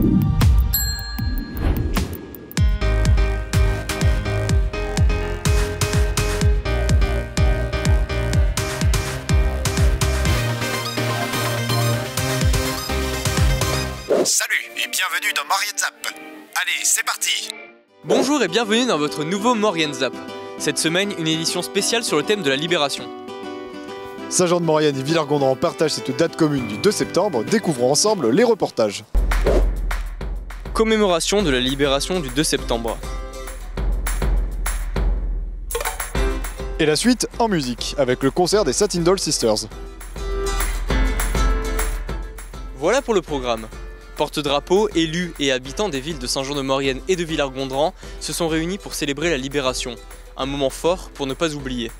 Salut et bienvenue dans Maurienne Zap. Allez, c'est parti. Bonjour et bienvenue dans votre nouveau Maurienne Zap. Cette semaine, une édition spéciale sur le thème de la libération. Saint-Jean-de-Maurienne et Villers-Gondran partagent cette date commune du 2 septembre. Découvrons ensemble les reportages. Commémoration de la libération du 2 septembre. Et la suite en musique, avec le concert des Satin Dolls Sisters. Voilà pour le programme. Porte-drapeaux, élus et habitants des villes de Saint-Jean-de-Maurienne et de Villers-Gondran se sont réunis pour célébrer la libération. Un moment fort pour ne pas oublier.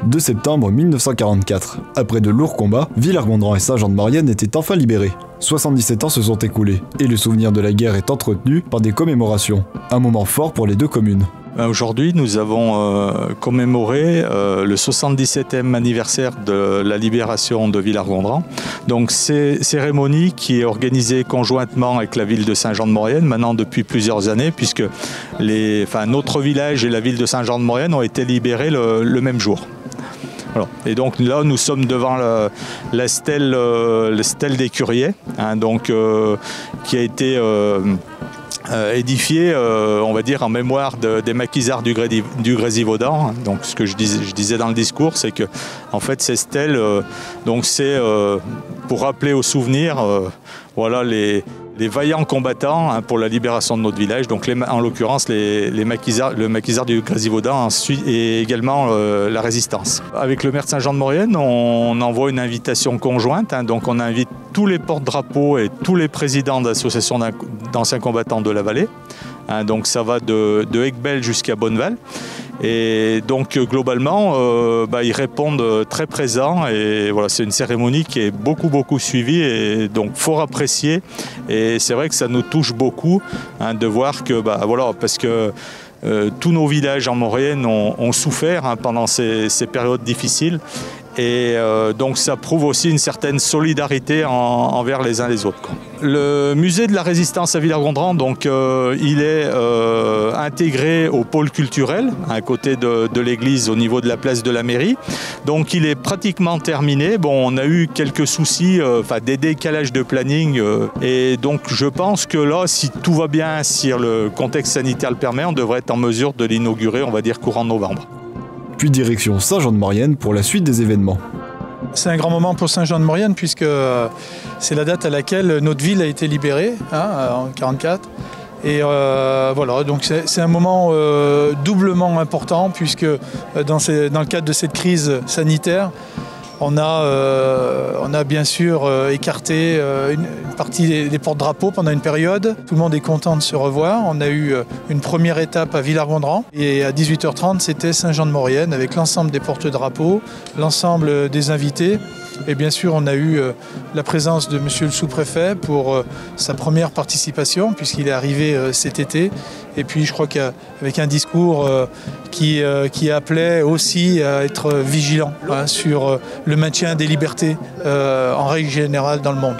« 2 septembre 1944. Après de lourds combats, Villers-Gondran et Saint-Jean-de-Maurienne étaient enfin libérés. 77 ans se sont écoulés, et le souvenir de la guerre est entretenu par des commémorations. Un moment fort pour les deux communes. Aujourd'hui, nous avons commémoré le 77e anniversaire de la libération de Villers-Gondran. Donc, c'est cérémonie qui est organisée conjointement avec la ville de Saint-Jean-de-Maurienne, maintenant depuis plusieurs années, puisque notre village et la ville de Saint-Jean-de-Maurienne ont été libérés le même jour. Voilà. Et donc là, nous sommes devant la stèle des Curiers, qui a été édifié, on va dire, en mémoire des maquisards du Grésivaudan. Donc, ce que je disais dans le discours, c'est que, en fait, ces stèles, c'est pour rappeler au souvenir, les vaillants combattants pour la libération de notre village. Donc, en l'occurrence, le maquisard du Grésivaudan et également la résistance. Avec le maire de Saint-Jean-de-Maurienne, on envoie une invitation conjointe. Donc, on invite tous les porte-drapeaux et tous les présidents d'associations d'anciens combattants de la vallée. Donc, ça va de Aiguebelle jusqu'à Bonneval. Et donc globalement, ils répondent très présents et voilà, c'est une cérémonie qui est beaucoup suivie et donc fort appréciée. Et c'est vrai que ça nous touche beaucoup de voir que, parce que tous nos villages en Maurienne ont souffert pendant ces périodes difficiles. Et donc ça prouve aussi une certaine solidarité envers les uns les autres, quoi. Le musée de la résistance à Villers-Gondran, il est intégré au pôle culturel, à côté de l'église au niveau de la place de la mairie. Donc il est pratiquement terminé. Bon, on a eu quelques soucis, des décalages de planning. Et donc je pense que là, si tout va bien, si le contexte sanitaire le permet, on devrait être en mesure de l'inaugurer, on va dire, courant novembre. Puis direction Saint-Jean-de-Maurienne pour la suite des événements. C'est un grand moment pour Saint-Jean-de-Maurienne puisque c'est la date à laquelle notre ville a été libérée, en 1944. Et donc c'est un moment doublement important puisque dans le cadre de cette crise sanitaire, on a bien sûr écarté une partie des porte-drapeaux pendant une période. Tout le monde est content de se revoir. On a eu une première étape à Villers-Gondran et à 18h30 c'était Saint-Jean-de-Maurienne avec l'ensemble des porte-drapeaux, l'ensemble des invités. Et bien sûr, on a eu la présence de monsieur le sous-préfet pour sa première participation puisqu'il est arrivé cet été. Et puis je crois qu'avec un discours qui appelait aussi à être vigilant sur le maintien des libertés en règle générale dans le monde.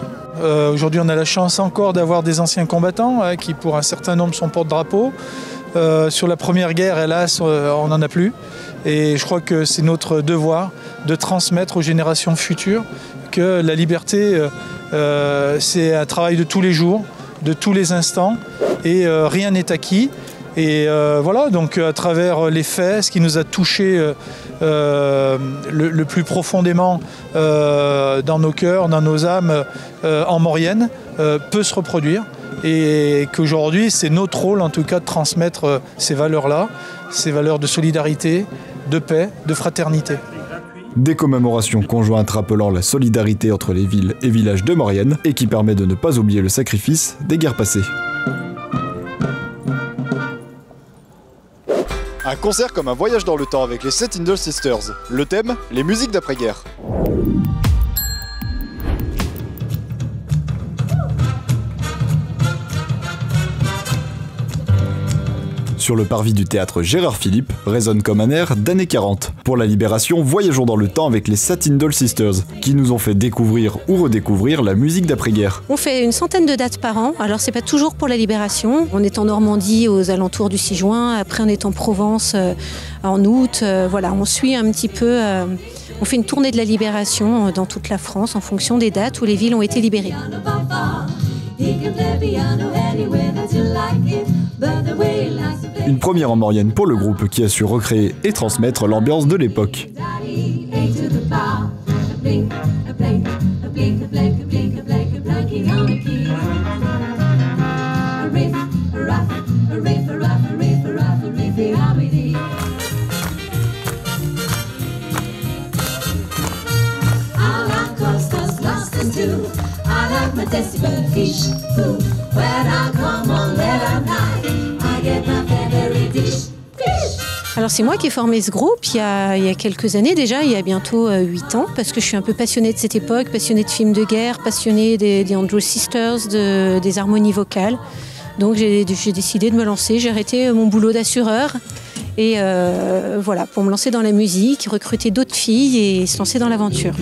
Aujourd'hui, on a la chance encore d'avoir des anciens combattants qui, pour un certain nombre, sont porte-drapeaux. Sur la Première Guerre, hélas, on n'en a plus. Et je crois que c'est notre devoir de transmettre aux générations futures que la liberté, c'est un travail de tous les jours, de tous les instants, et rien n'est acquis. Et donc à travers les faits, ce qui nous a touchés le plus profondément dans nos cœurs, dans nos âmes, en Maurienne, peut se reproduire. Et qu'aujourd'hui, c'est notre rôle en tout cas de transmettre ces valeurs-là, ces valeurs de solidarité, de paix, de fraternité. Des commémorations conjointes rappelant la solidarité entre les villes et villages de Maurienne et qui permet de ne pas oublier le sacrifice des guerres passées. Un concert comme un voyage dans le temps avec les Satin Dolls Sisters. Le thème, les musiques d'après-guerre. Sur le parvis du théâtre Gérard Philippe résonne comme un air d'années 40. Pour la Libération, voyageons dans le temps avec les Satin Doll Sisters, qui nous ont fait découvrir ou redécouvrir la musique d'après-guerre. On fait une centaine de dates par an, alors c'est pas toujours pour la Libération. On est en Normandie aux alentours du 6 juin, après on est en Provence en août. Voilà, on suit un petit peu, on fait une tournée de la Libération dans toute la France en fonction des dates où les villes ont été libérées. Une première en Maurienne pour le groupe qui a su recréer et transmettre l'ambiance de l'époque. Alors c'est moi qui ai formé ce groupe il y a quelques années déjà, il y a bientôt 8 ans, parce que je suis un peu passionnée de cette époque, passionnée de films de guerre, passionnée des Andrew Sisters, des harmonies vocales. Donc j'ai décidé de me lancer, j'ai arrêté mon boulot d'assureur et voilà, pour me lancer dans la musique, recruter d'autres filles et se lancer dans l'aventure.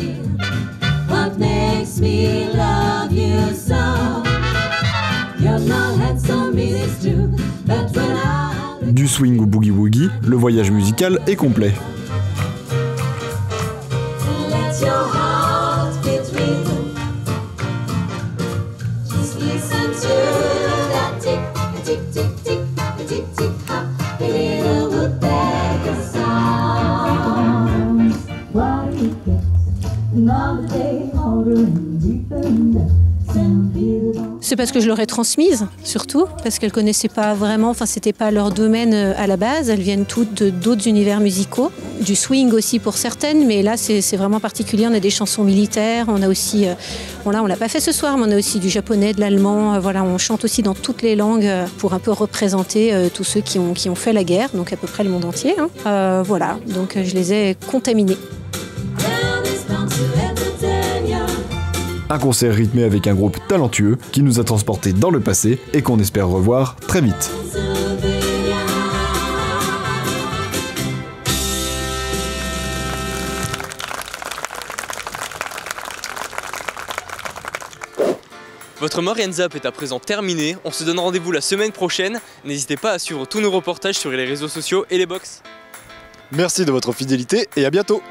Du swing au boogie-woogie, le voyage musical est complet. C'est parce que je leur ai transmise, surtout, parce qu'elles ne connaissaient pas vraiment, enfin c'était pas leur domaine à la base, elles viennent toutes d'autres univers musicaux, du swing aussi pour certaines, mais là c'est vraiment particulier, on a des chansons militaires, on a aussi, bon là on l'a pas fait ce soir, mais on a aussi du japonais, de l'allemand, voilà, on chante aussi dans toutes les langues pour un peu représenter tous ceux qui ont fait la guerre, donc à peu près le monde entier, hein. Voilà, donc je les ai contaminés. Un concert rythmé avec un groupe talentueux qui nous a transportés dans le passé et qu'on espère revoir très vite. Votre Maurienne Zap est à présent terminée, on se donne rendez-vous la semaine prochaine. N'hésitez pas à suivre tous nos reportages sur les réseaux sociaux et les box. Merci de votre fidélité et à bientôt.